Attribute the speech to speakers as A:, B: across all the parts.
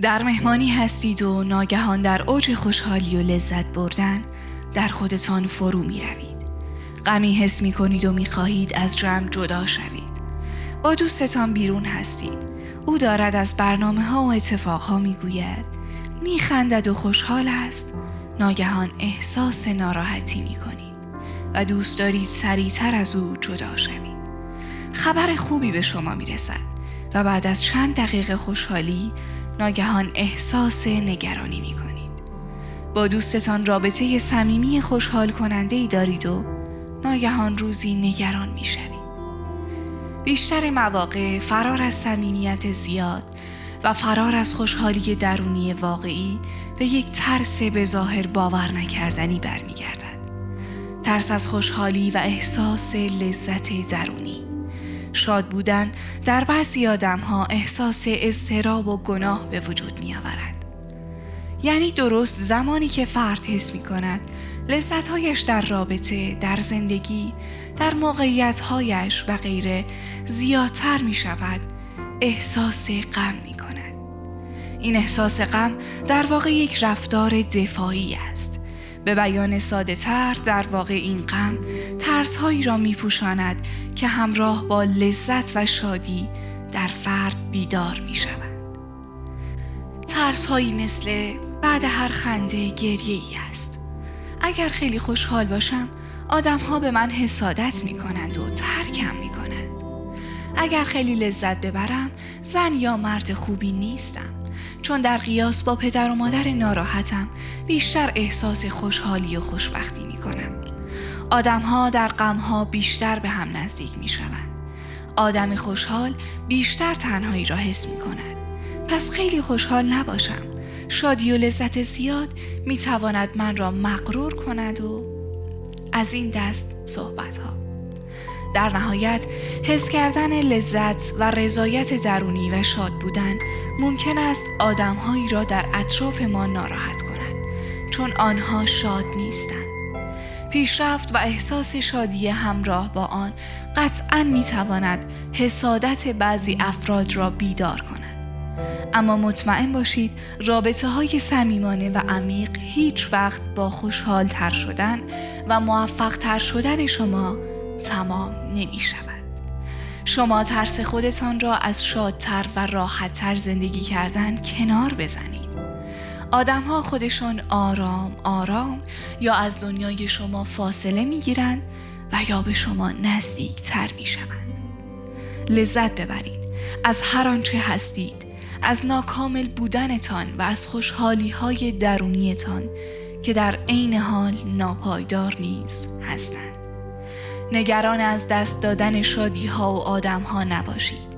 A: در مهمانی هستید و ناگهان در اوج خوشحالی و لذت بردن در خودتان فرو می روید. غمی حس می کنید و می خواهید از جمع جدا شوید. با دوستتان بیرون هستید. او دارد از برنامه ها و اتفاق ها می گوید. می خندد و خوشحال است. ناگهان احساس ناراحتی می کنید و دوست دارید سریعتر از او جدا شوید. خبر خوبی به شما می رسد و بعد از چند دقیقه خوشحالی ناگهان احساس نگرانی می کنید. با دوستتان رابطه صمیمی خوشحال کننده‌ای دارید و ناگهان روزی نگران می شوید. بیشتر مواقع فرار از صمیمیت زیاد و فرار از خوشحالی درونی واقعی به یک ترس به ظاهر باور نکردنی برمیگردد. ترس از خوشحالی و احساس لذت درونی. شاد بودن در بعضی آدم‌ها احساس اضطراب و گناه به وجود می آورد. یعنی درست زمانی که فرد حس می کند لذت‌هایش در رابطه، در زندگی، در موقعیت‌هایش و غیره زیادتر می شود، احساس غم می کند. این احساس غم در واقع یک رفتار دفاعی است. به بیان ساده تر در واقع این غم ترس‌هایی را می‌پوشاند که همراه با لذت و شادی در فرد بیدار می‌شود. ترس‌هایی مثل بعد هر خنده گریه‌ای است. اگر خیلی خوشحال باشم آدم‌ها به من حسادت می‌کنند و ترکم می‌کنند. اگر خیلی لذت ببرم زن یا مرد خوبی نیستم. چون در قیاس با پدر و مادر ناراحتم بیشتر احساس خوشحالی و خوشبختی می کنم. آدم‌ها در غم‌ها بیشتر به هم نزدیک می شوند. آدم خوشحال بیشتر تنهایی را حس می کند. پس خیلی خوشحال نباشم. شادی و لذت زیاد می تواند من را مغرور کند و از این دست صحبت‌ها. در نهایت حس کردن لذت و رضایت درونی و شاد بودن ممکن است آدم‌هایی را در اطراف ما ناراحت کند چون آنها شاد نیستند. پیشرفت و احساس شادی همراه با آن قطعاً می‌تواند حسادت بعضی افراد را بیدار کند. اما مطمئن باشید رابطه‌های صمیمانه و عمیق هیچ وقت با خوشحال تر شدن و موفق تر شدن شما تمام نمی شود. شما ترس خودتان را از شادتر و راحتتر زندگی کردن کنار بزنید. آدم‌ها خودشان آرام آرام یا از دنیای شما فاصله می گیرند و یا به شما نزدیک تر می شوند. لذت ببرید از هر آنچه هستید، از ناکامل بودنتان و از خوشحالی‌های درونیتان که در عین حال ناپایدار نیز هستند. نگران از دست دادن شادی‌ها و آدم‌ها نباشید.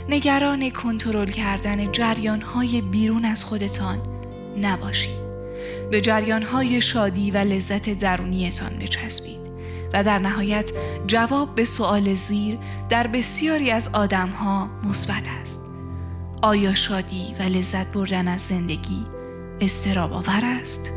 A: نگران کنترل کردن جریان‌های بیرون از خودتان نباشید. به جریان‌های شادی و لذت درونیتان بچسبید و در نهایت جواب به سؤال زیر در بسیاری از آدم‌ها مثبت است. آیا شادی و لذت بردن از زندگی اضطراب آور است؟